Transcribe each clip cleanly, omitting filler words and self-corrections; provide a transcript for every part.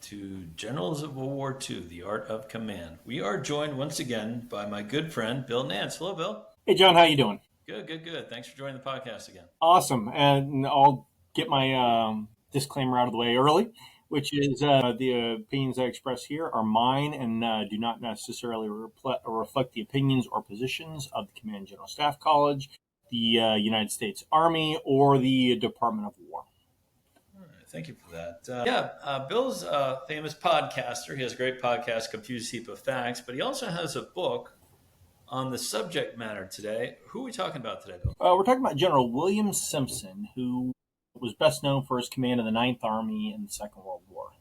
to Generals of World War II, The Art of Command. We are joined once again by my good friend, Bill Nance. Hello, Bill. Hey, John, how you doing? Good, good, good. Thanks for joining the podcast again. Awesome. And I'll get my disclaimer out of the way early, which is the opinions I express here are mine and do not necessarily reflect the opinions or positions of the Command General Staff College, the United States Army, or the Department of War. Thank you for that. Bill's a famous podcaster. He has a great podcast, Confused Heap of Facts, but he also has a book on the subject matter today. Who are we talking about today, Bill? We're talking about General William Simpson, who was best known for his command of the Ninth Army in the Second World War.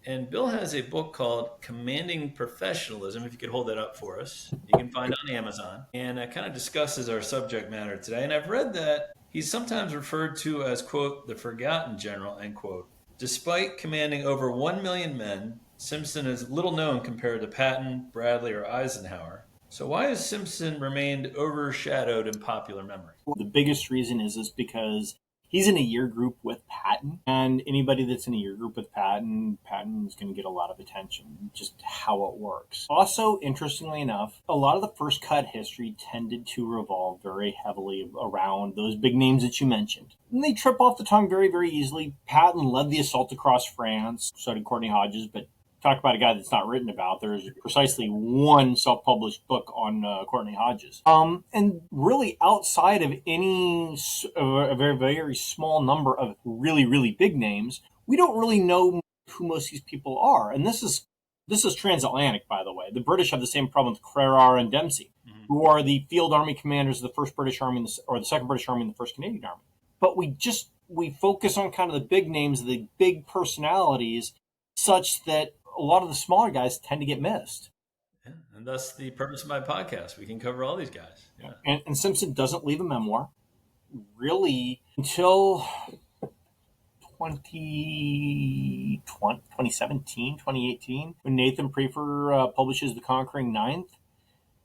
And Bill has a book called Commanding Professionalism, if you could hold that up for us. You can find it on Amazon. And it kind of discusses our subject matter today. And I've read that he's sometimes referred to as, quote, the forgotten general, end quote. Despite commanding over 1 million men, Simpson is little known compared to Patton, Bradley, or Eisenhower. So why has Simpson remained overshadowed in popular memory? Well, the biggest reason is because he's in a year group with Patton, and anybody that's in a year group with Patton is going to get a lot of attention, just how it works. Also, interestingly enough, a lot of the first cut history tended to revolve very heavily around those big names that you mentioned. And they trip off the tongue very, very easily. Patton led the assault across France, so did Courtney Hodges, but talk about a guy that's not written about. There's precisely one self-published book on Courtney Hodges. And really outside of a very, very small number of really, really big names, we don't really know who most of these people are. And this is transatlantic, by the way. The British have the same problem with Crerar and Dempsey, who are the field army commanders of the First British Army or the Second British Army and the First Canadian Army. But we focus on kind of the big names, the big personalities, such that a lot of the smaller guys tend to get missed. Yeah, and that's the purpose of my podcast. We can cover all these guys. Yeah. And Simpson doesn't leave a memoir, really, until 2017, 2018, when Nathan Prefer publishes The Conquering Ninth.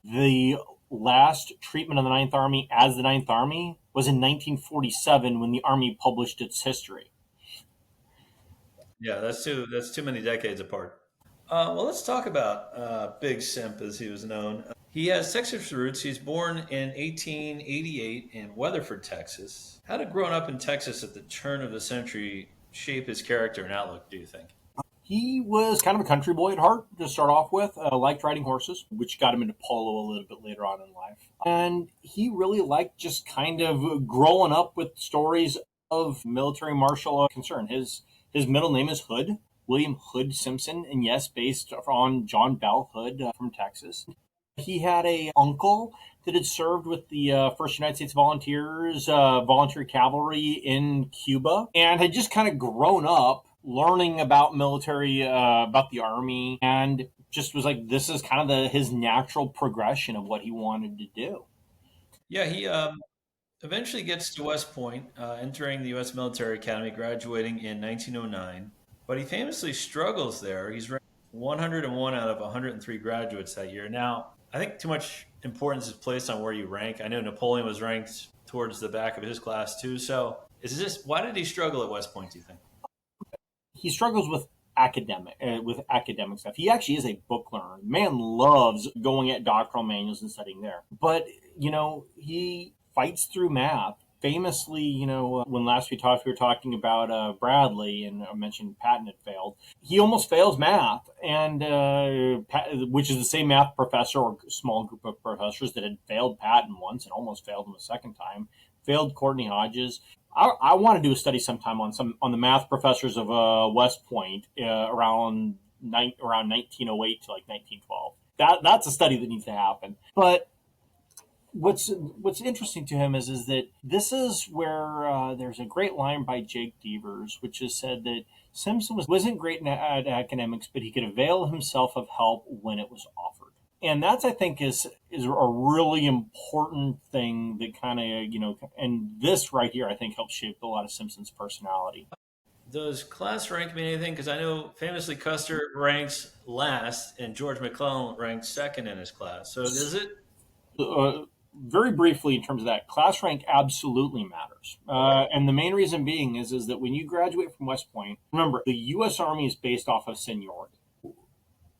The last treatment of the Ninth Army as the Ninth Army was in 1947 when the Army published its history. Yeah, that's too many decades apart. Well, let's talk about Big Simp, as he was known. He has Texas roots. He's born in 1888 in Weatherford, Texas. How did growing up in Texas at the turn of the century shape his character and outlook, do you think? He was kind of a country boy at heart to start off with, liked riding horses, which got him into polo a little bit later on in life. And he really liked just kind of growing up with stories of military martial concern. His middle name is Hood, William Hood Simpson, and yes, based on John Bell Hood from Texas. He had an uncle that had served with the 1st United States Volunteers, Voluntary Cavalry in Cuba, and had just kind of grown up learning about military, about the Army, and just was like, this is kind of his natural progression of what he wanted to do. Yeah, he eventually gets to West Point, entering the U.S. Military Academy, graduating in 1909. But he famously struggles there. He's ranked 101 out of 103 graduates that year. Now, I think too much importance is placed on where you rank. I know Napoleon was ranked towards the back of his class too. So why did he struggle at West Point, do you think? He struggles with academic stuff. He actually is a book learner. Man loves going at doctoral manuals and studying there. But, he fights through math. Famously, when last we were talking about Bradley, and I mentioned Patton had failed. He almost fails math, and which is the same math professor or small group of professors that had failed Patton once and almost failed him a second time. Failed Courtney Hodges. I want to do a study sometime on the math professors of West Point around 1908 to like 1912. That's a study that needs to happen, but. What's interesting to him is that this is where there's a great line by Jake Devers, which has said that Simpson wasn't great at academics, but he could avail himself of help when it was offered. And that's, I think, is a really important thing that kind of, and this right here, I think, helps shape a lot of Simpson's personality. Does class rank mean anything? Because I know famously Custer ranks last and George McClellan ranks second in his class. So does it? very briefly, in terms of that, class rank absolutely matters. And the main reason being is that when you graduate from West Point, remember, the U.S. Army is based off of seniority.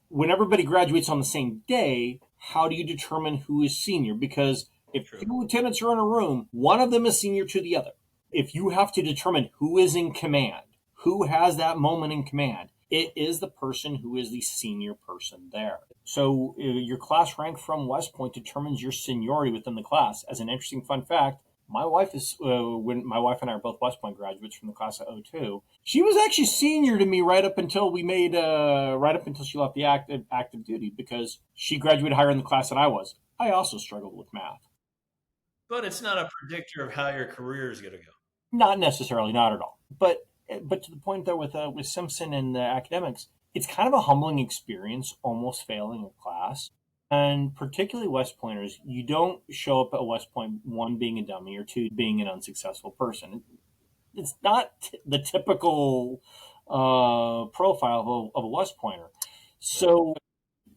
When everybody graduates on the same day, how do you determine who is senior? Because if True. two lieutenants are in a room, one of them is senior to the other. If you have to determine who is in command, who has that moment in command, it is the person who is the senior person there. So your class rank from West Point determines your seniority within the class. As an interesting fun fact, my wife is when my wife and I are both West Point graduates from the class of '02. She was actually senior to me right up until she left the active duty, because she graduated higher in the class than I was. I also struggled with math. But it's not a predictor of how your career is going to go. Not necessarily, not at all. But to the point though, with Simpson and the academics, it's kind of a humbling experience, almost failing a class. And particularly West Pointers, you don't show up at West Point, one, being a dummy, or two, being an unsuccessful person. It's not the typical profile of a West Pointer. So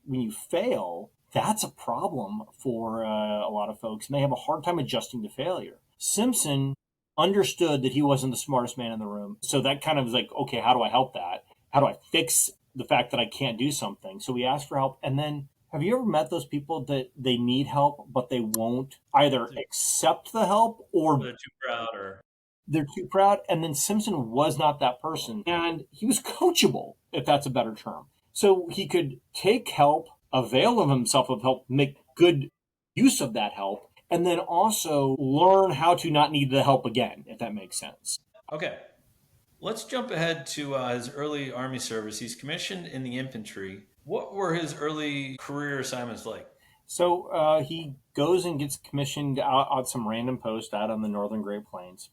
when you fail, that's a problem for a lot of folks, and they have a hard time adjusting to failure. Simpson understood that he wasn't the smartest man in the room. So that kind of was like, okay, how do I help that? How do I fix the fact that I can't do something? So we asked for help. And then, have you ever met those people that they need help, but they won't either accept the help, or They're too proud, or they're too proud? And then Simpson was not that person. And he was coachable, if that's a better term. So he could take help, avail of himself of help, make good use of that help, and then also learn how to not need the help again, if that makes sense. okay. Let's jump ahead to his early Army service. He's commissioned in the infantry. What were his early career assignments like? So he goes and gets commissioned out on some random post out on the northern Great Plains,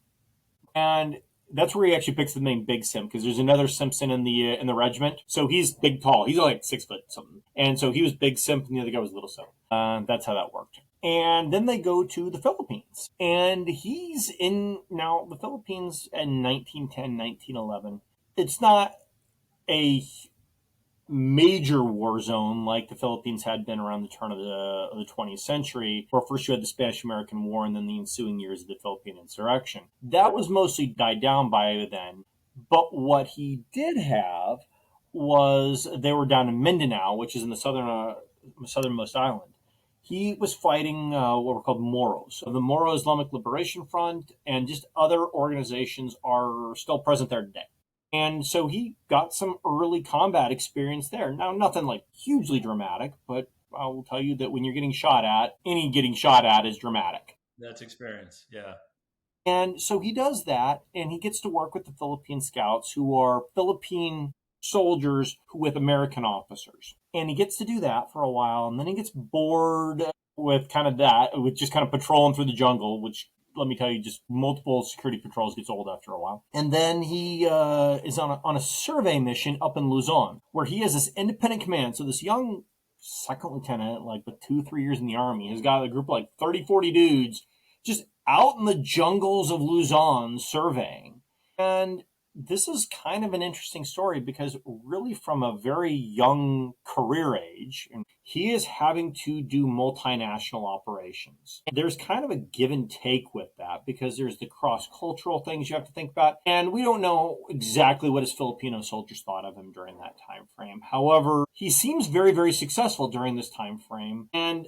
and that's where he actually picks the name Big Sim, because there's another Simpson in the regiment. So he's big, tall. He's only like 6 foot something, and so he was Big Simp, and the other guy was Little Simp. That's how that worked. And then they go to the Philippines, and he's in now the Philippines in 1910, 1911. It's not a major war zone like the Philippines had been around the turn of the 20th century, where first you had the Spanish-American War and then the ensuing years of the Philippine insurrection. That was mostly died down by then. But what he did have was, they were down in Mindanao, which is in the southernmost island. He was fighting what were called Moros. So the Moro Islamic Liberation Front and just other organizations are still present there today. And so he got some early combat experience there. Now, nothing like hugely dramatic, but I will tell you that when you're getting shot at, any getting shot at is dramatic. That's experience, yeah. And so he does that, and he gets to work with the Philippine Scouts, who are Philippine soldiers with American officers. And he gets to do that for a while, and then he gets bored with kind of that, with just kind of patrolling through the jungle, which, let me tell you, just multiple security patrols gets old after a while. And then he is on a survey mission up in Luzon, where he has this independent command. So this young second lieutenant, like with 2-3 years in the Army, has got a group of like 30-40 dudes just out in the jungles of Luzon surveying. And this is kind of an interesting story, because really from a very young career age, he is having to do multinational operations. There's kind of a give and take with that, because there's the cross-cultural things you have to think about. And we don't know exactly what his Filipino soldiers thought of him during that time frame. However, he seems very, very successful during this time frame. And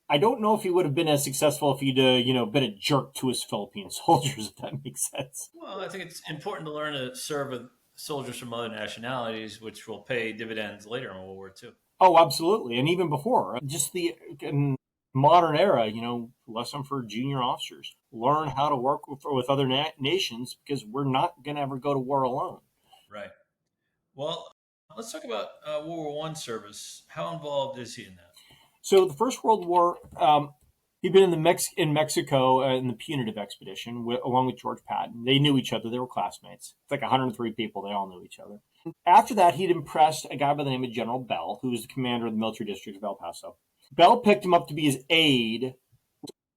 I don't know if he would have been as successful if he'd, been a jerk to his Philippine soldiers, if that makes sense. Well, I think it's important to learn to serve with soldiers from other nationalities, which will pay dividends later in World War II. Oh, absolutely. And even before, just the modern era, lesson for junior officers. Learn how to work with other nations, because we're not going to ever go to war alone. Right. Well, let's talk about World War I service. How involved is he in that? So the First World War, he'd been in Mexico in the Punitive Expedition along with George Patton. They knew each other. They were classmates. It's like 103 people. They all knew each other. After that, he'd impressed a guy by the name of General Bell, who was the commander of the military district of El Paso. Bell picked him up to be his aide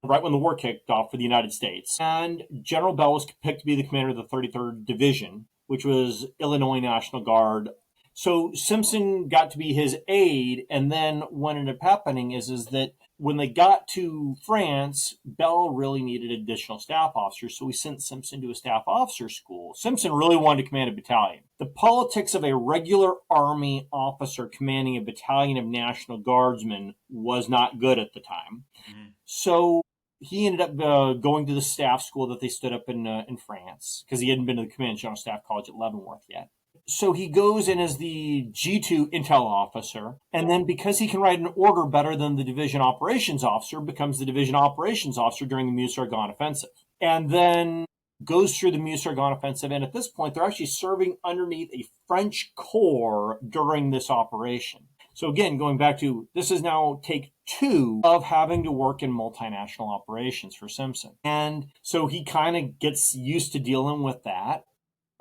right when the war kicked off for the United States. And General Bell was picked to be the commander of the 33rd Division, which was Illinois National Guard. So Simpson got to be his aide, and then what ended up happening is that when they got to France, Bell really needed additional staff officers, so he sent Simpson to a staff officer school. Simpson really wanted to command a battalion. The politics of a regular Army officer commanding a battalion of National Guardsmen was not good at the time. Mm-hmm. So he ended up going to the staff school that they stood up in France, because he hadn't been to the Command General Staff College at Leavenworth yet. So he goes in as the G2 intel officer, and then because he can write an order better than the division operations officer, becomes the division operations officer during the Meuse-Argonne offensive. And then goes through the Meuse-Argonne offensive, and at this point, they're actually serving underneath a French corps during this operation. So again, going back to, this is now take 2 of having to work in multinational operations for Simpson. And so he kind of gets used to dealing with that.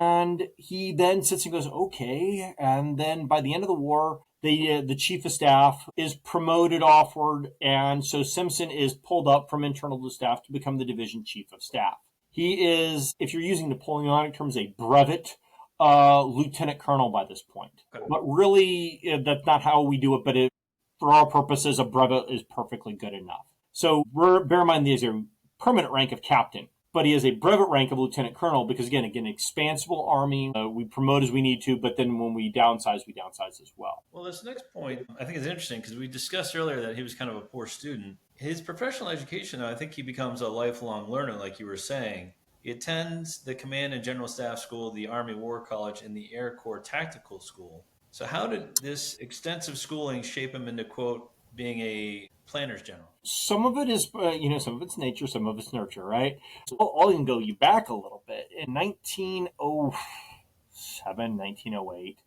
And he then sits and goes, okay. And then by the end of the war, the chief of staff is promoted offward. And so Simpson is pulled up from internal to staff to become the division chief of staff. He is, if you're using Napoleonic terms, a brevet lieutenant colonel by this point. Okay. But really, that's not how we do it. But for our purposes, a brevet is perfectly good enough. So bear in mind, there's a permanent rank of captain. But he has a brevet rank of lieutenant colonel because, again, expansible army. We promote as we need to, but then when we downsize as well. Well, this next point I think is interesting because we discussed earlier that he was kind of a poor student. His professional education, I think he becomes a lifelong learner, like you were saying. He attends the Command and General Staff School, the Army War College, and the Air Corps Tactical School. So how did this extensive schooling shape him into, quote, being a planner's general? Some of it is, some of it's nature, some of it's nurture, right? So I'll even go you back a little bit. In 1907, 1908,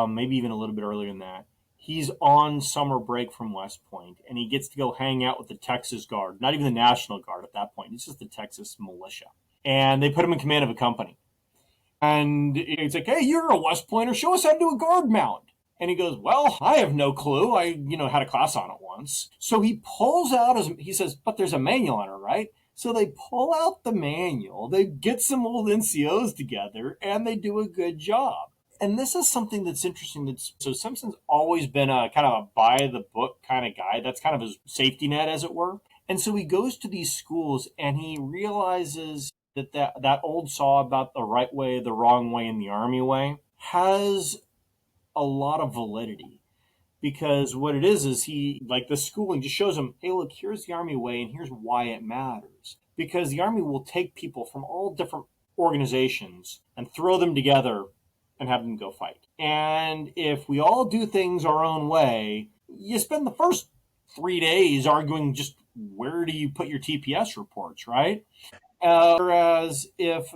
maybe even a little bit earlier than that, he's on summer break from West Point, and he gets to go hang out with the Texas Guard, not even the National Guard at that point. It's just the Texas militia. And they put him in command of a company. And it's like, hey, you're a West Pointer, show us how to do a guard mount. And he goes, well, I have no clue. I, had a class on it once. So he pulls out he says, but there's a manual on it, right? So they pull out the manual, they get some old NCOs together, and they do a good job. And this is something that's interesting. So Simpson's always been a kind of a by-the-book kind of guy. That's kind of his safety net, as it were. And so he goes to these schools, and he realizes that old saw about the right way, the wrong way, and the Army way has a lot of validity, because what it is he, like, the schooling just shows him, hey, look, here's the Army way and here's why it matters. Because the Army will take people from all different organizations and throw them together and have them go fight. And if we all do things our own way, you spend the first 3 days arguing just where do you put your TPS reports, right? Whereas if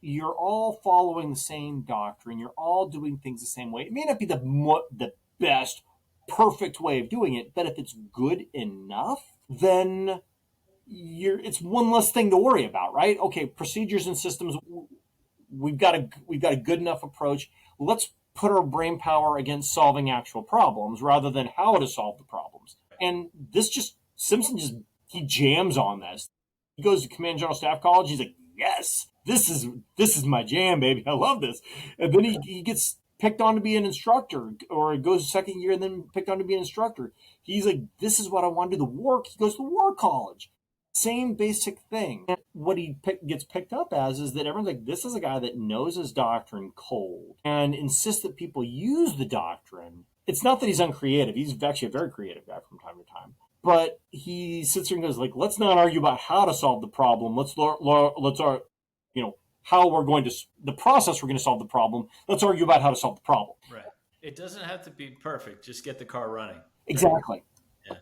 you're all following the same doctrine, you're all doing things the same way, it may not be the best, perfect way of doing it, but if it's good enough, then it's one less thing to worry about, right? Okay, procedures and systems, we've got a good enough approach. Let's put our brain power against solving actual problems rather than how to solve the problems. And Simpson he jams on this. He goes to Command General Staff College. He's like, yes, this is my jam, baby. I love this. And then he gets picked on to be an instructor, or goes second year and then picked on to be an instructor. He's like, this is what I want to do. The war. He goes to War College. Same basic thing. And what he gets picked up as is that everyone's like, this is a guy that knows his doctrine cold and insists that people use the doctrine. It's not that he's uncreative. He's actually a very creative guy from time to time. But he sits there and goes, like, let's not argue about how to solve the problem. Let's how we're going to, the process we're going to solve the problem. Let's argue about how to solve the problem. Right. It doesn't have to be perfect. Just get the car running. Exactly. Yeah.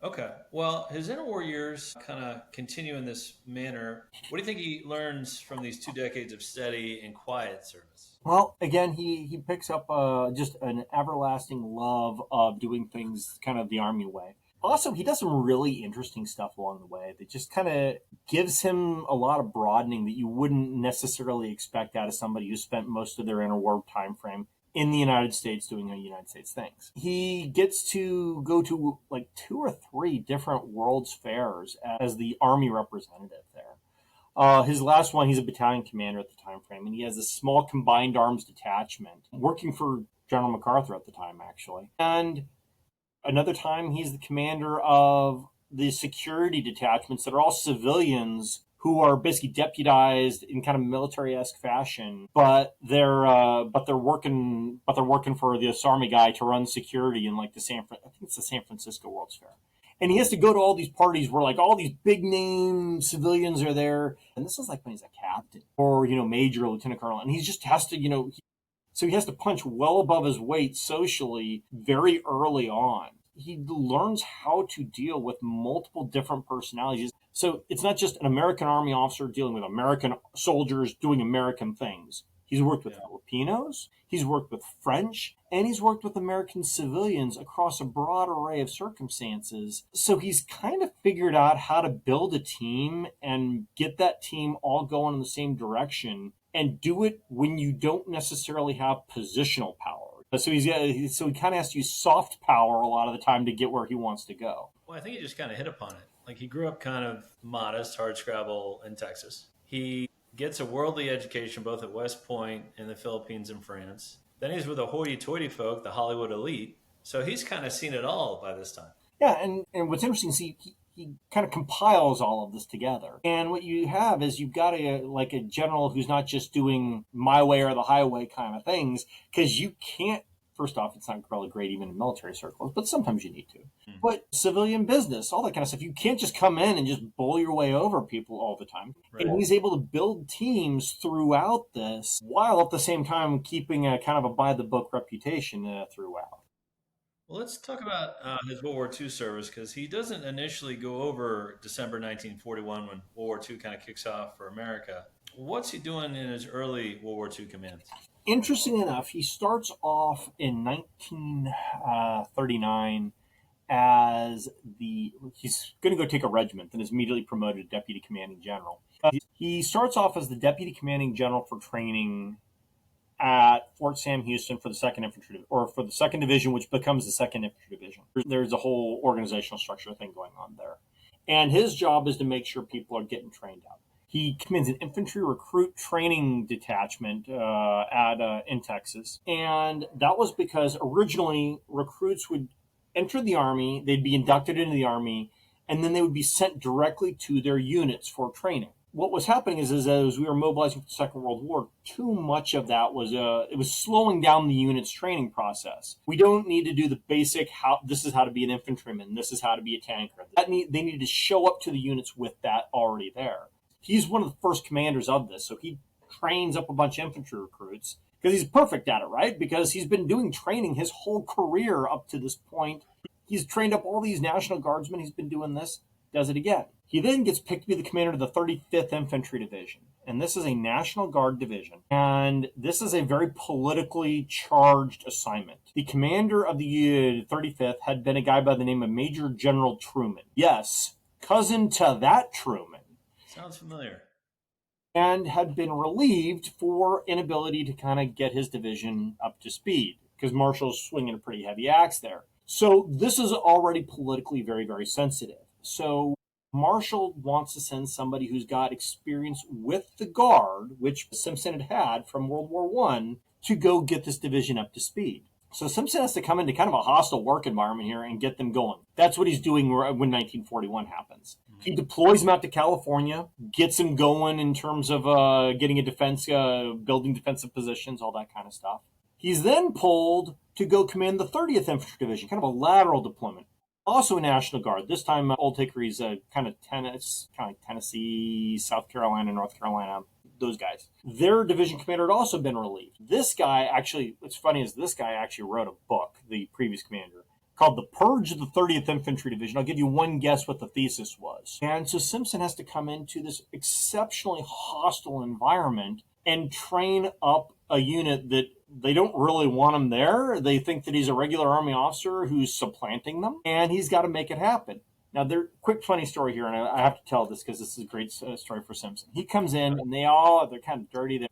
Okay. Well, his interwar years kind of continue in this manner. What do you think he learns from these 2 decades of steady and quiet service? Well, again, he picks up just an everlasting love of doing things kind of the Army way. Also, he does some really interesting stuff along the way that just kind of gives him a lot of broadening that you wouldn't necessarily expect out of somebody who spent most of their interwar time frame in the United States doing United States things. He gets to go to like 2 or 3 different World's Fairs as the Army representative there. His last one, he's a battalion commander at the time frame, and he has a small combined arms detachment working for General MacArthur at the time, actually. And another time, he's the commander of the security detachments that are all civilians who are basically deputized in kind of military-esque fashion, but they're working for this army guy to run security in like I think it's the San Francisco World's Fair. And he has to go to all these parties where like all these big name civilians are there. And this is like when he's a captain or, major, lieutenant colonel. And he just has to, so he has to punch well above his weight socially very early on. He learns how to deal with multiple different personalities. So it's not just an American Army officer dealing with American soldiers doing American things. He's worked with Filipinos, he's worked with French, and he's worked with American civilians across a broad array of circumstances. So he's kind of figured out how to build a team and get that team all going in the same direction and do it when you don't necessarily have positional power. So he kind of has to use soft power a lot of the time to get where he wants to go. Well, I think you just kind of hit upon it. Like he grew up kind of modest, hardscrabble in Texas. He gets a worldly education both at West Point in the Philippines and France. Then he's with the hoity-toity folk, the Hollywood elite. So he's kind of seen it all by this time. Yeah, and what's interesting is he kind of compiles all of this together. And what you have is you've got a general who's not just doing my way or the highway kind of things, because you can't, first off, it's not really great even in military circles, but sometimes you need to. But civilian business, all that kind of stuff, you can't just come in and just bowl your way over people all the time. Right. And he's able to build teams throughout this while at the same time keeping a kind of a by-the-book reputation throughout. Well, let's talk about his World War II service, because he doesn't initially go over December 1941 when World War II kind of kicks off for America. What's he doing in his early World War II commands? Interesting enough, he starts off in 1939 as he's going to go take a regiment and is immediately promoted to deputy commanding general. He starts off as the deputy commanding general for training at Fort Sam Houston for the 2nd Infantry, or for the 2nd Division, which becomes the 2nd Infantry Division. There's a whole organizational structure thing going on there. And his job is to make sure people are getting trained up. He commands an infantry recruit training detachment in Texas. And that was because originally recruits would enter the Army, they'd be inducted into the Army, and then they would be sent directly to their units for training. What was happening is as we were mobilizing for the Second World War, too much of that was it was slowing down the unit's training process. We don't need to do the basic this is how to be an infantryman, this is how to be a tanker. They needed to show up to the units with that already there. He's one of the first commanders of this, so he trains up a bunch of infantry recruits because he's perfect at it, right? Because he's been doing training his whole career up to this point. He's trained up all these National Guardsmen. He's been doing this, does it again. He then gets picked to be the commander of the 35th Infantry Division. And this is a National Guard division. And this is a very politically charged assignment. The commander of the 35th had been a guy by the name of Major General Truman. Yes, cousin to that Truman. Sounds familiar. And had been relieved for inability to kind of get his division up to speed, because Marshall's swinging a pretty heavy axe there. So this is already politically very, very sensitive. So Marshall wants to send somebody who's got experience with the Guard, which Simpson had from World War I, to go get this division up to speed. So Simpson has to come into kind of a hostile work environment here and get them going. That's what he's doing when 1941 happens. He deploys them out to California, gets them going in terms of getting a defense, building defensive positions, all that kind of stuff. He's then pulled to go command the 30th Infantry Division, kind of a lateral deployment. Also a National Guard. This time, Old Hickory's kind of Tennessee, South Carolina, North Carolina, those guys. Their division commander had also been relieved. This guy actually, what's funny is this guy actually wrote a book, the previous commander, called The Purge of the 30th Infantry Division. I'll give you one guess what the thesis was. And so Simpson has to come into this exceptionally hostile environment and train up a unit that they don't really want him there. They think that he's a regular Army officer who's supplanting them, and he's got to make it happen. Now, quick funny story here, and I have to tell this because this is a great story for Simpson. He comes in, and they're kind of dirty.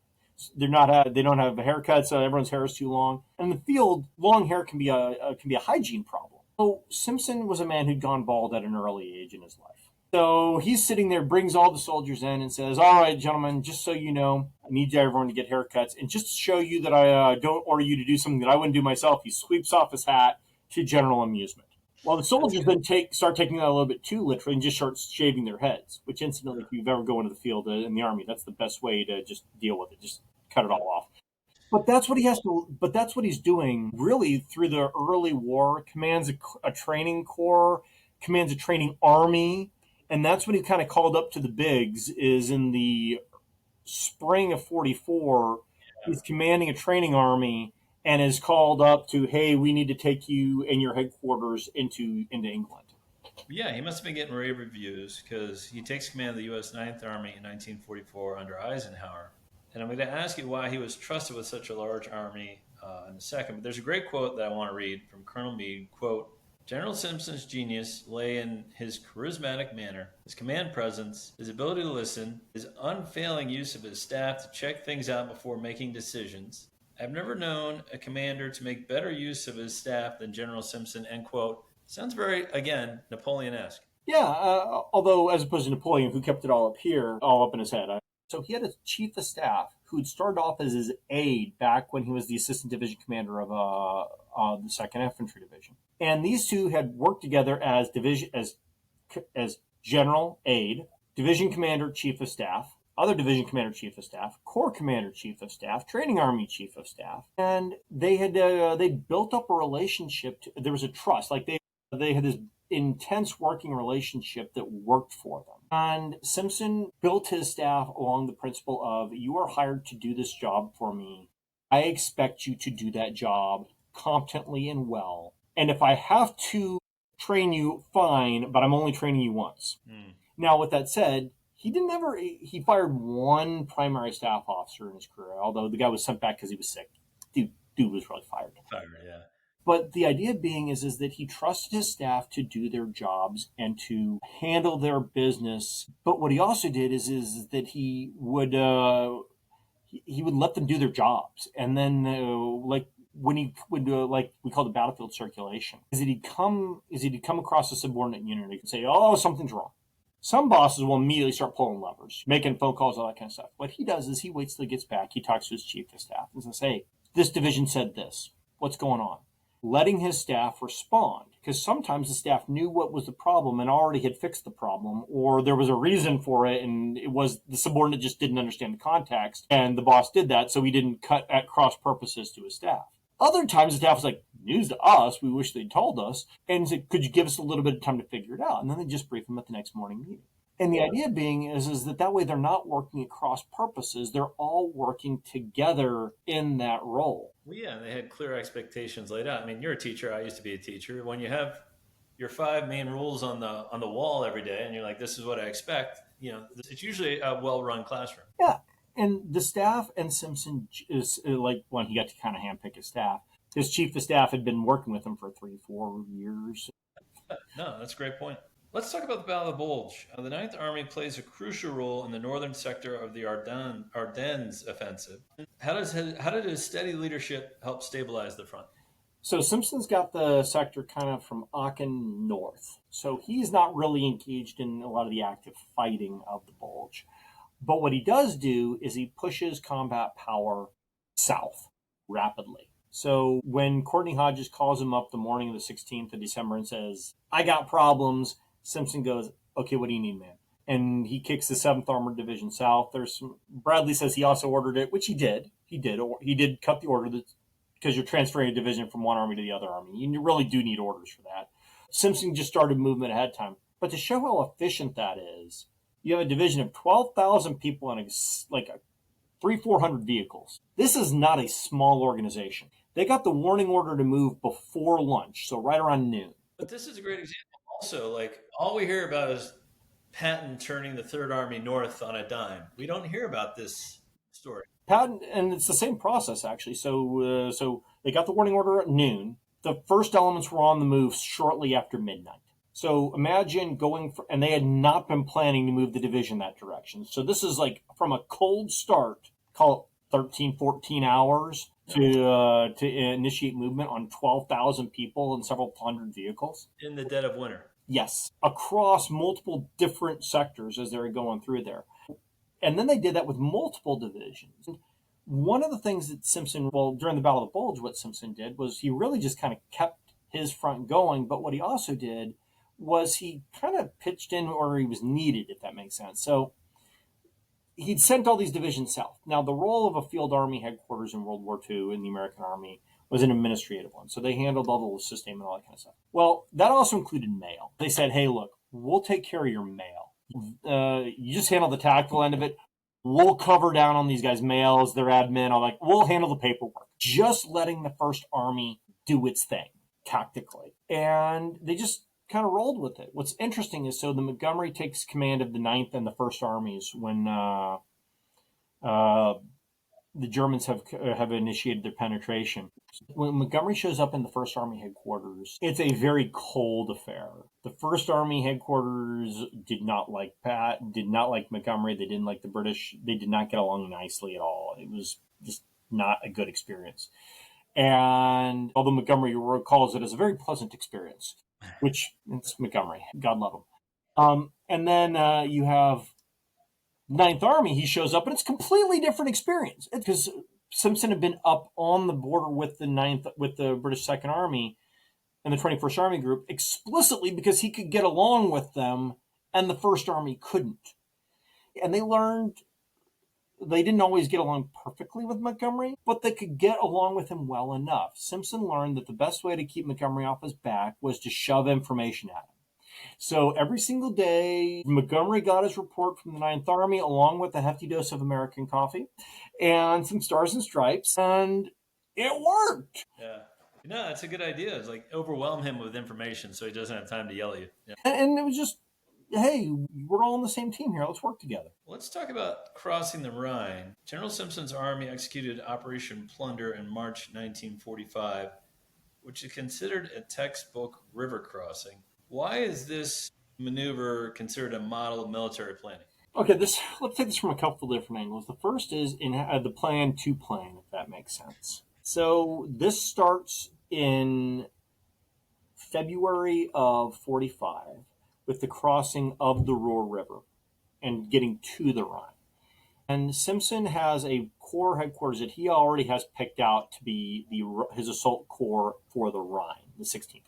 They don't have a haircut, so everyone's hair is too long. In the field, long hair can be a hygiene problem. So Simpson was a man who'd gone bald at an early age in his life. So he's sitting there, brings all the soldiers in and says, all right, gentlemen, just so you know, I need everyone to get haircuts. And just to show you that I don't order you to do something that I wouldn't do myself, he sweeps off his hat to general amusement. Well, the That's soldiers good. then start taking that a little bit too literally and just start shaving their heads. Which, incidentally, if you've ever go into the field in the army, that's the best way to just deal with it. Just cut it Yep. all off. But that's what he has to. But that's what he's doing really through the early war. Commands a training corps, commands a training army, and that's when he kind of called up to the bigs. Is in the spring of '44. He's commanding a training army and is called up to, hey, we need to take you and your headquarters into England. Yeah, he must have been getting rave reviews because he takes command of the U.S. Ninth Army in 1944 under Eisenhower. And I'm going to ask you why he was trusted with such a large army in a second. But there's a great quote that I want to read from Colonel Meade. Quote, General Simpson's genius lay in his charismatic manner, his command presence, his ability to listen, his unfailing use of his staff to check things out before making decisions. I've never known a commander to make better use of his staff than General Simpson, end quote. Sounds very, again, Napoleon-esque. Yeah, although as opposed to Napoleon, who kept it all up here, all up in his head. So he had a chief of staff who'd started off as his aide back when he was the assistant division commander of the Second Infantry Division, and these two had worked together as division as general aide, division commander, chief of staff, other division commander, chief of staff, corps commander, chief of staff, training army chief of staff, and they built up a relationship. There was a trust, like they had this intense working relationship that worked for them. And Simpson built his staff along the principle of, you are hired to do this job for me. I expect you to do that job competently and well. And if I have to train you, fine, but I'm only training you once. Mm. Now, with that said, he fired one primary staff officer in his career, although the guy was sent back because he was sick. Dude was really fired. Fire, yeah. But the idea being is that he trusted his staff to do their jobs and to handle their business. But what he also did is that he would let them do their jobs, and then like when he would like we call it battlefield circulation, is that he'd come across a subordinate unit and he could say, oh, something's wrong. Some bosses will immediately start pulling levers, making phone calls, all that kind of stuff. What he does is he waits till he gets back. He talks to his chief of staff and says, hey, this division said this. What's going on? Letting his staff respond, because sometimes the staff knew what was the problem and already had fixed the problem, or there was a reason for it and it was the subordinate just didn't understand the context and the boss did that, so he didn't cut at cross purposes to his staff. Other times the staff was like, news to us, we wish they'd told us, and said, could you give us a little bit of time to figure it out? And then they just brief them at the next morning meeting. And the idea being is that way they're not working at cross purposes. They're all working together in that role. Well, yeah, they had clear expectations laid out. I mean, you're a teacher. I used to be a teacher. When you have your five main rules on the wall every day, and you're like, "This is what I expect," it's usually a well-run classroom. Yeah, and the staff and Simpson is like when he got to kind of handpick his staff. His chief of staff had been working with him for 3-4 years. No, that's a great point. Let's talk about the Battle of the Bulge. The Ninth Army plays a crucial role in the northern sector of the Ardennes offensive. How did his steady leadership help stabilize the front? So Simpson's got the sector kind of from Aachen north. So he's not really engaged in a lot of the active fighting of the Bulge. But what he does do is he pushes combat power south rapidly. So when Courtney Hodges calls him up the morning of the 16th of December and says, I got problems, Simpson goes, okay, what do you need, man? And he kicks the 7th Armored Division south. Bradley says he also ordered it, which he did. He did cut the order because you're transferring a division from one army to the other army. You really do need orders for that. Simpson just started movement ahead of time. But to show how efficient that is, you have a division of 12,000 people and 300-400 vehicles. This is not a small organization. They got the warning order to move before lunch, so right around noon. But this is a great example. Also, like all we hear about is Patton turning the Third Army north on a dime. We don't hear about this story. Patton, and it's the same process actually. So they got the warning order at noon. The first elements were on the move shortly after midnight. So imagine and they had not been planning to move the division that direction. So this is like from a cold start, call it 13, 14 hours to initiate movement on 12,000 people and several hundred vehicles. In the dead of winter. Yes, across multiple different sectors as they were going through there. And then they did that with multiple divisions. One of the things that during the Battle of the Bulge, what Simpson did was he really just kind of kept his front going. But what he also did was he kind of pitched in where he was needed, if that makes sense. So he'd sent all these divisions south. Now, the role of a field army headquarters in World War II in the American Army was an administrative one. So they handled all the system and all that kind of stuff. Well, that also included mail. They said, hey, look, we'll take care of your mail. You just handle the tactical end of it. We'll cover down on these guys' mails, their admin, all that. We'll handle the paperwork. Just letting the First Army do its thing tactically. And they just kind of rolled with it. What's interesting is, so the Montgomery takes command of the 9th and the 1st Armies when the Germans have initiated their penetration. When Montgomery shows up in the 1st Army headquarters, it's a very cold affair. The 1st Army headquarters did not like Montgomery. They didn't like the British. They did not get along nicely at all. It was just not a good experience. And although Montgomery recalls it as a very pleasant experience, which it's Montgomery, God love him. And then you have Ninth Army. He shows up, and it's a completely different experience because Simpson had been up on the border with the British Second Army and the 21st Army Group explicitly because he could get along with them, and the First Army couldn't. And they learned they didn't always get along perfectly with Montgomery, but they could get along with him well enough. Simpson learned that the best way to keep Montgomery off his back was to shove information at him. So every single day, Montgomery got his report from the Ninth Army along with a hefty dose of American coffee and some stars and stripes, and it worked. Yeah. No, that's a good idea. It's like overwhelm him with information so he doesn't have time to yell at you. Yeah. And it was just, hey, we're all on the same team here. Let's work together. Let's talk about crossing the Rhine. General Simpson's army executed Operation Plunder in March 1945, which is considered a textbook river crossing. Why is this maneuver considered a model of military planning? Okay, let's take this from a couple different angles. The first is in the plan to plan, if that makes sense. So this starts in February of 45 with the crossing of the Ruhr River and getting to the Rhine. And Simpson has a corps headquarters that he already has picked out to be his assault corps for the Rhine, the 16th Corps.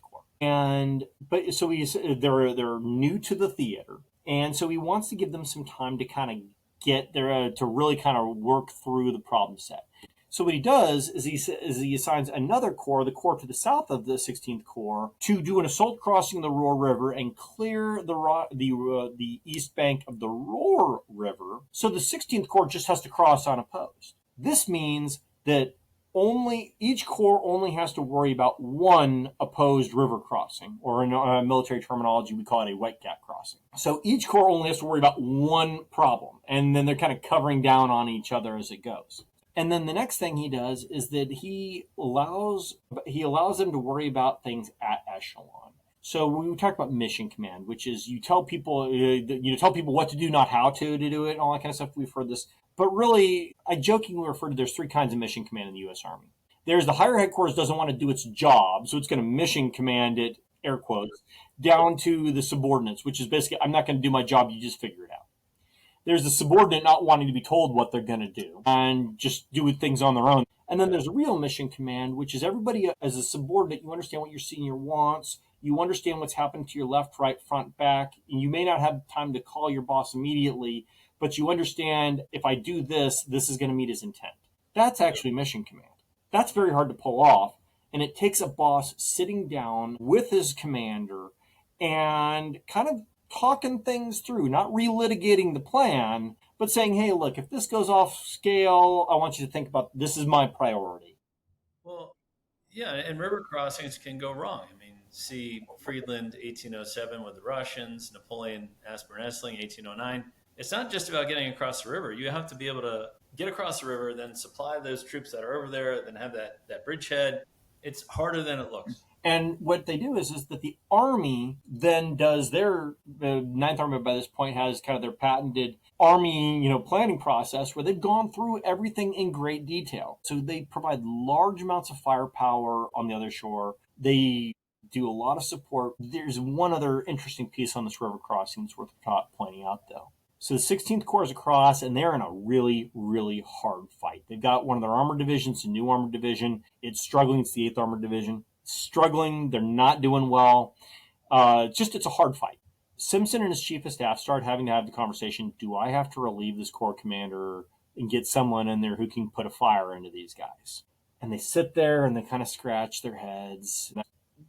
But so they're new to the theater, and so he wants to give them some time to kind of get there to really kind of work through the problem set. So what he does is he assigns another corps, the corps to the south of the 16th Corps, to do an assault crossing the Ruhr River and clear the east bank of the Ruhr River. So the 16th Corps just has to cross unopposed. This means that each corps only has to worry about one opposed river crossing, or in military terminology, we call it a white gap crossing. So each corps only has to worry about one problem, and then they're kind of covering down on each other as it goes. And then the next thing he does is that he allows them to worry about things at echelon. So we talk about mission command, which is you tell people what to do, not how to do it, and all that kind of stuff. We've heard this. But really, I jokingly refer to there's three kinds of mission command in the U.S. Army. There's the higher headquarters doesn't want to do its job, so it's going to mission command it, air quotes, down to the subordinates, which is basically, I'm not going to do my job, you just figure it out. There's the subordinate not wanting to be told what they're going to do and just do things on their own. And then there's a real mission command, which is everybody as a subordinate, you understand what your senior wants, you understand what's happened to your left, right, front, back, and you may not have time to call your boss immediately, but you understand if I do this, this is going to meet his intent. That's actually mission command. That's very hard to pull off, and it takes a boss sitting down with his commander and kind of talking things through, not relitigating the plan, but saying, hey, look, if this goes off scale, I want you to think about this is my priority. Well, yeah, and river crossings can go wrong. I mean, see Friedland 1807 with the Russians, Napoleon Aspern-Essling 1809. It's not just about getting across the river. You have to be able to get across the river, then supply those troops that are over there, then have that bridgehead. It's harder than it looks. And what they do is that the Army then does the Ninth Army by this point has kind of their patented Army, planning process where they've gone through everything in great detail. So they provide large amounts of firepower on the other shore. They do a lot of support. There's one other interesting piece on this river crossing that's worth pointing out, though. So the 16th Corps is across, and they're in a really, really hard fight. They've got one of their armored divisions, a new armored division. It's struggling. It's the 8th Armored Division. struggling. They're not doing well. It's a hard fight. Simpson and his chief of staff start having to have the conversation, do I have to relieve this corps commander and get someone in there who can put a fire into these guys? And they sit there and they kind of scratch their heads.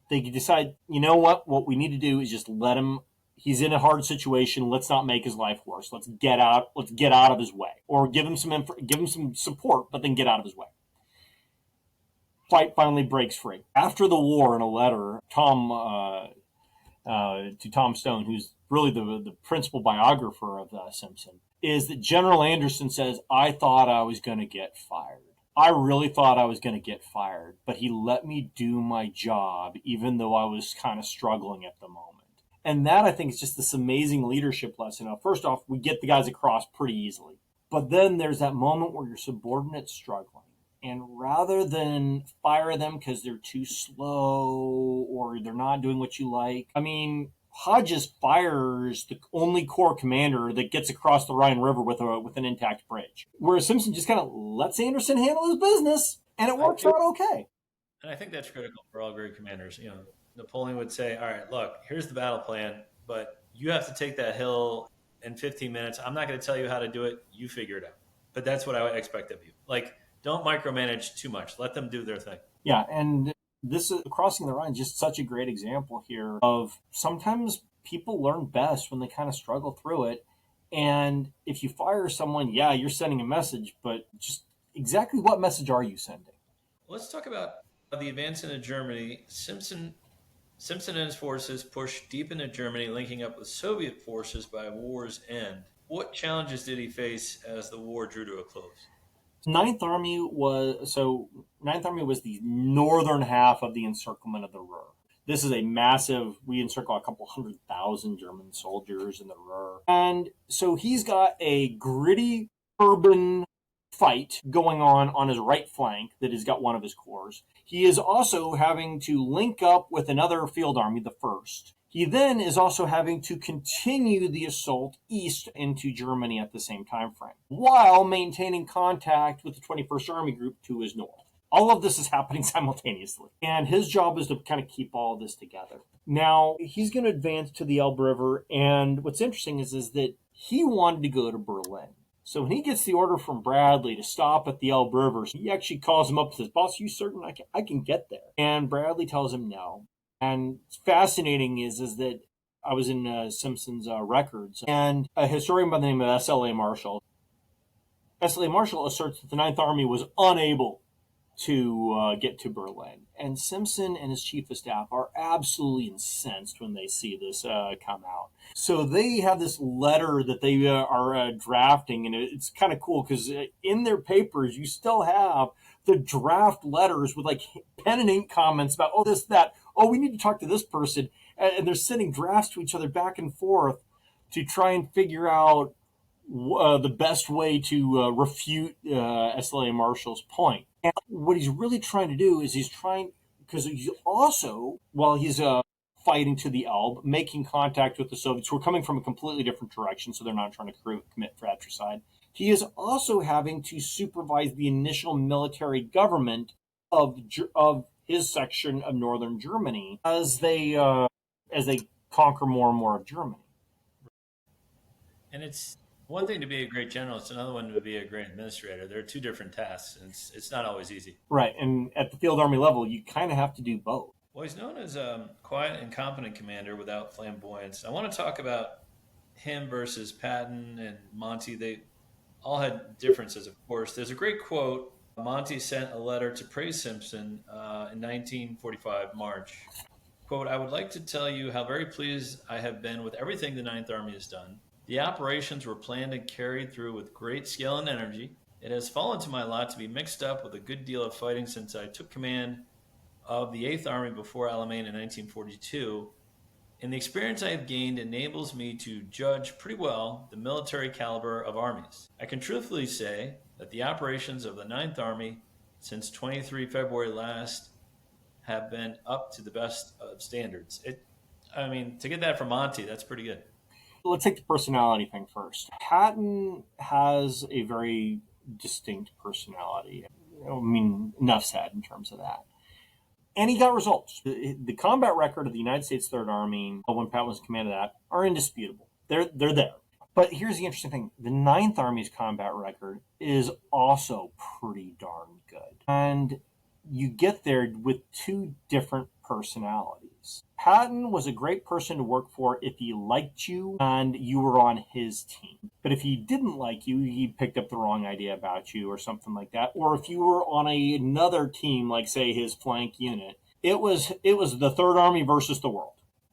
They decide, you know what we need to do is just let him, he's in a hard situation. Let's not make his life worse. Let's get out of his way, or give him some support, but then get out of his way. Fight finally breaks free. After the war, in a letter, to Tom Stone, who's really the principal biographer of Simpson, is that General Anderson says, I thought I was going to get fired. I really thought I was going to get fired, but he let me do my job, even though I was kind of struggling at the moment. And that, I think, is just this amazing leadership lesson. Now, first off, we get the guys across pretty easily. But then there's that moment where your subordinate's struggling. And rather than fire them because they're too slow or they're not doing what you like, I mean, Hodges fires the only corps commander that gets across the Rhine River with an intact bridge. Whereas Simpson just kind of lets Anderson handle his business, and it works out okay. And I think that's critical for all great commanders. You know, Napoleon would say, all right, look, here's the battle plan, but you have to take that hill in 15 minutes. I'm not going to tell you how to do it. You figure it out. But that's what I would expect of you. Like, don't micromanage too much. Let them do their thing. Yeah, and this is crossing the Rhine, just such a great example here of sometimes people learn best when they kind of struggle through it. And if you fire someone, yeah, you're sending a message, but just exactly what message are you sending? Let's talk about the advance into Germany. Simpson and his forces pushed deep into Germany, linking up with Soviet forces by war's end. What challenges did he face as the war drew to a close? Ninth Army was the northern half of the encirclement of the Ruhr. This is a massive, we encircle a couple 100,000 German soldiers in the Ruhr. And so he's got a gritty urban fight going on his right flank that has got one of his corps. He is also having to link up with another field army, the 1st. He then is also having to continue the assault east into Germany at the same time frame, while maintaining contact with the 21st Army Group to his north. All of this is happening simultaneously, and his job is to kind of keep all of this together. Now, he's going to advance to the Elbe River, and what's interesting is that he wanted to go to Berlin. So when he gets the order from Bradley to stop at the Elbe River, he actually calls him up and says, boss, you certain I can get there? And Bradley tells him no. And fascinating is that I was in Simpson's records, and a historian by the name of S.L.A. Marshall asserts that the Ninth Army was unable to get to Berlin. And Simpson and his chief of staff are absolutely incensed when they see this come out. So they have this letter that they are drafting, and it's kind of cool because in their papers, you still have the draft letters with like pen and ink comments about, oh, this, that, oh, we need to talk to this person. And they're sending drafts to each other back and forth to try and figure out the best way to refute S.L.A. Marshall's point. And what he's really trying to do is because he's also, while he's fighting to the Elbe, making contact with the Soviets who are coming from a completely different direction, so they're not trying to commit fratricide. He is also having to supervise the initial military government of his section of northern Germany as they conquer more and more of Germany. And it's one thing to be a great general; it's another one to be a great administrator. There are two different tasks, and it's not always easy. Right, and at the field army level, you kind of have to do both. Well, he's known as a quiet and competent commander without flamboyance. I want to talk about him versus Patton and Monty. They all had differences, of course. There's a great quote. Monty sent a letter to praise Simpson in 1945, March. Quote, I would like to tell you how very pleased I have been with everything the Ninth Army has done. The operations were planned and carried through with great skill and energy. It has fallen to my lot to be mixed up with a good deal of fighting since I took command of the 8th Army before Alamein in 1942. And the experience I have gained enables me to judge pretty well the military caliber of armies. I can truthfully say that the operations of the 9th Army since 23 February last have been up to the best of standards. To get that from Monty, that's pretty good. Let's take the personality thing first. Patton has a very distinct personality. Enough said in terms of that. And he got results. The combat record of the United States Third Army, when Pat was in command of that, are indisputable. They're there. But here's the interesting thing. The Ninth Army's combat record is also pretty darn good. And you get there with two different personalities. Patton was a great person to work for if he liked you and you were on his team. But if he didn't like you, he picked up the wrong idea about you or something like that. Or if you were on another team, like say his flank unit, it was the Third Army versus the world.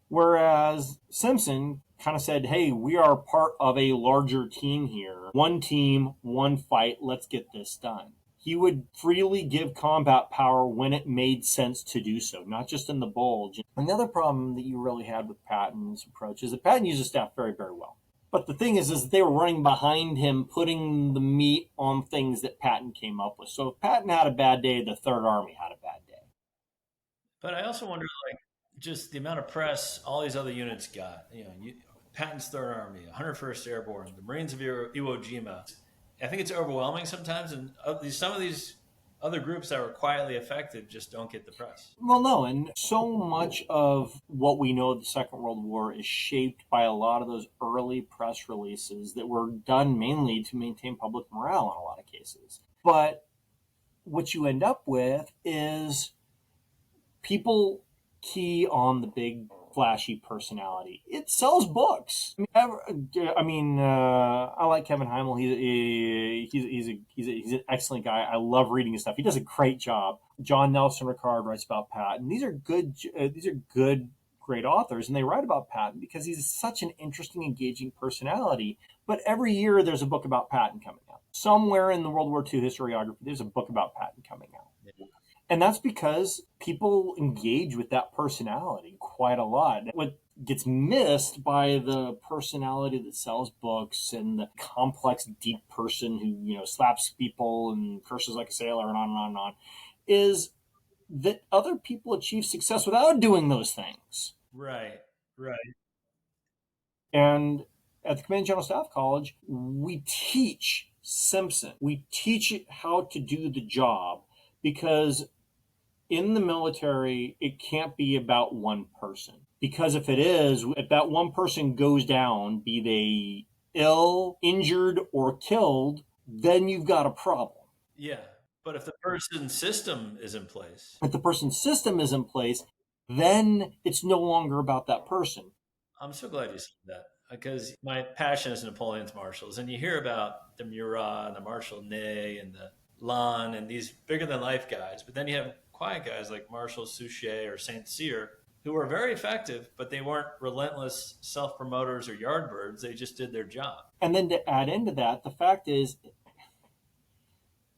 Whereas Simpson kind of said, hey, we are part of a larger team here. One team, one fight, let's get this done. He would freely give combat power when it made sense to do so, not just in the bulge. And the other problem that you really had with Patton's approach is that Patton used his staff very, very well. But the thing is that they were running behind him, putting the meat on things that Patton came up with. So if Patton had a bad day, the Third Army had a bad day. But I also wonder, like, just the amount of press all these other units got. Patton's Third Army, 101st Airborne, the Marines of Iwo Jima. I think it's overwhelming sometimes, and some of these other groups that were quietly effective just don't get the press. Well, no, and so much of what we know of the Second World War is shaped by a lot of those early press releases that were done mainly to maintain public morale in a lot of cases. But what you end up with is people key on the big flashy personality. It sells books. I like Kevin Heimel. He's an excellent guy. I love reading his stuff. He does a great job. John Nelson Ricard writes about Patton. These are good, great authors, and they write about Patton because he's such an interesting, engaging personality. But every year there's a book about Patton coming out. Somewhere in the World War II historiography, there's a book about Patton coming out. Yeah. And that's because people engage with that personality quite a lot. What gets missed by the personality that sells books and the complex, deep person who, slaps people and curses like a sailor and on and on and on is that other people achieve success without doing those things. Right. And at the Command General Staff College, we teach Simpson. We teach it how to do the job because in the military, it can't be about one person. Because if it is, if that one person goes down, be they ill, injured, or killed, then you've got a problem. Yeah. But if the person's system is in place. If the person's system is in place, then it's no longer about that person. I'm so glad you said that because my passion is Napoleon's marshals. And you hear about the Murat and the Marshal Ney and the Lannes and these bigger than life guys. But then you have quiet guys like Marshal Suchet or St. Cyr who were very effective, but they weren't relentless self-promoters or yardbirds. They just did their job. And then to add into that, the fact is,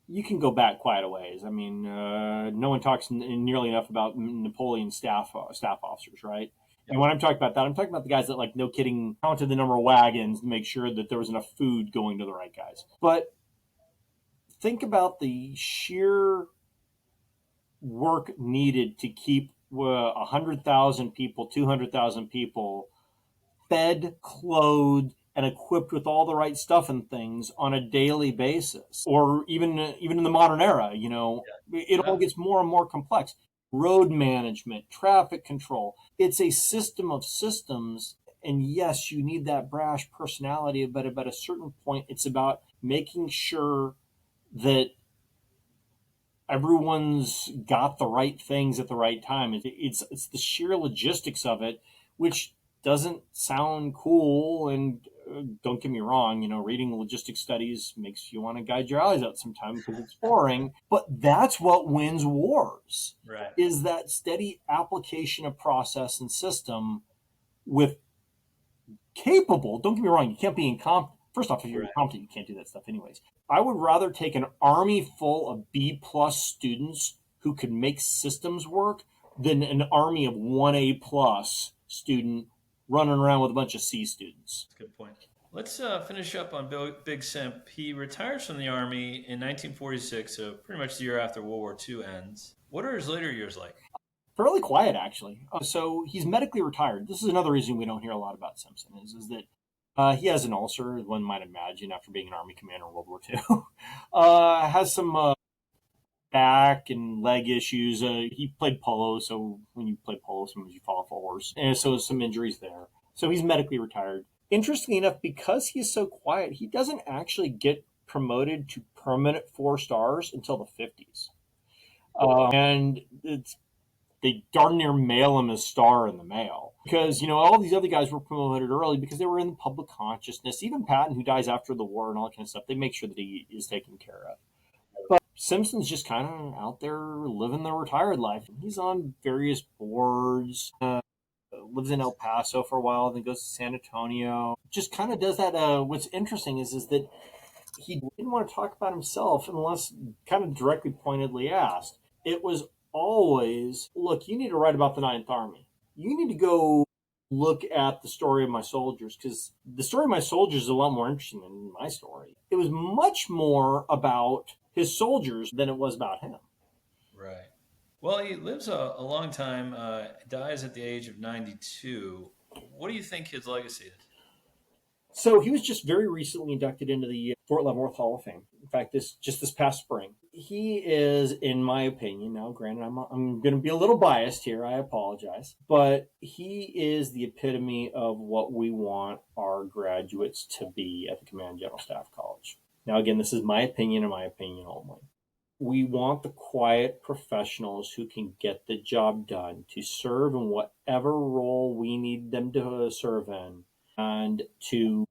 you can go back quite a ways. I mean, no one talks nearly enough about Napoleon's staff officers, right? Yep. And when I'm talking about that, I'm talking about the guys that, like, no kidding, counted the number of wagons to make sure that there was enough food going to the right guys. But think about the sheer work needed to keep 100,000 people, 200,000 people fed, clothed, and equipped with all the right stuff and things on a daily basis, or even in the modern era, it all gets more and more complex. Road management, traffic control. It's a system of systems. And yes, you need that brash personality, but at a certain point, it's about making sure that everyone's got the right things at the right time. It's the sheer logistics of it, which doesn't sound cool. And don't get me wrong, reading logistics studies makes you want to guide your eyes out sometimes because it's boring. But that's what wins wars, right? Is that steady application of process and system with capable. Don't get me wrong, you can't be incompetent. First off, if you're incompetent, you can't do that stuff anyways. I would rather take an army full of B+ students who could make systems work than an army of 1A+ student running around with a bunch of C students. That's a good point. Let's finish up on Big Simp. He retires from the Army in 1946, so pretty much the year after World War II ends. What are his later years like? Fairly quiet, actually. So he's medically retired. This is another reason we don't hear a lot about Simpson, is that he has an ulcer, one might imagine, after being an Army commander in World War II. Has some back and leg issues. He played polo, so when you play polo, sometimes you fall off a horse. And so some injuries there. So he's medically retired. Interestingly enough, because he's so quiet, he doesn't actually get promoted to permanent 4 stars until the 50s. And they darn near mail him a star in the mail because all these other guys were promoted early because they were in the public consciousness. Even Patton, who dies after the war and all that kind of stuff, they make sure that he is taken care of. But Simpson's just kind of out there living the retired life. He's on various boards, lives in El Paso for a while, then goes to San Antonio. Just kind of does that. What's interesting is that he didn't want to talk about himself unless kind of directly pointedly asked. It was always, look, you need to write about the Ninth Army. You need to go look at the story of my soldiers because the story of my soldiers is a lot more interesting than my story. It was much more about his soldiers than it was about him. Right. Well, he lives a long time, dies at the age of 92. What do you think his legacy is? So he was just very recently inducted into the Fort Leavenworth Hall of Fame. In fact, this past spring. He is, in my opinion, now granted I'm going to be a little biased here. I apologize, but he is the epitome of what we want our graduates to be at the Command General Staff College. Now, again, this is my opinion and my opinion only. We want the quiet professionals who can get the job done to serve in whatever role we need them to serve in and to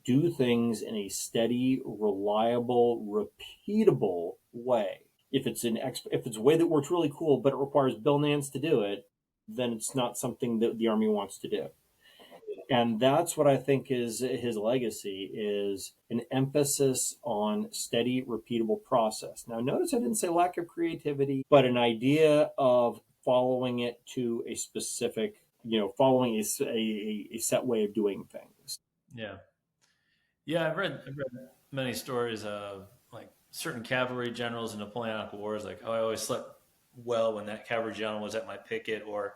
do things in a steady, reliable, repeatable way. If it's a way that works really cool, but it requires Bill Nance to do it, then it's not something that the Army wants to do. And that's what I think is his legacy is an emphasis on steady, repeatable process. Now, notice I didn't say lack of creativity, but an idea of following it to a specific, following a set way of doing things. Yeah. Yeah, I've read many stories of like certain cavalry generals in Napoleonic Wars, like, oh, I always slept well when that cavalry general was at my picket, or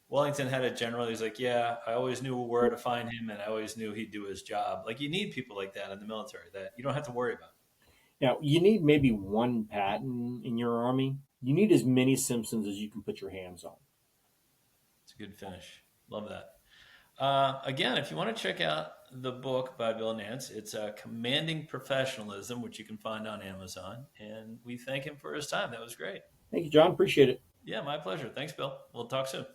Wellington had a general. He's like, yeah, I always knew where to find him, and I always knew he'd do his job. Like, you need people like that in the military that you don't have to worry about. Now, you need maybe one Patton in your army. You need as many Simpsons as you can put your hands on. It's a good finish. Love that. Again, if you want to check out the book by Bill Nance, it's Commanding Professionalism, which you can find on Amazon. And we thank him for his time. That was great. Thank you, John. Appreciate it. Yeah, my pleasure. Thanks, Bill. We'll talk soon.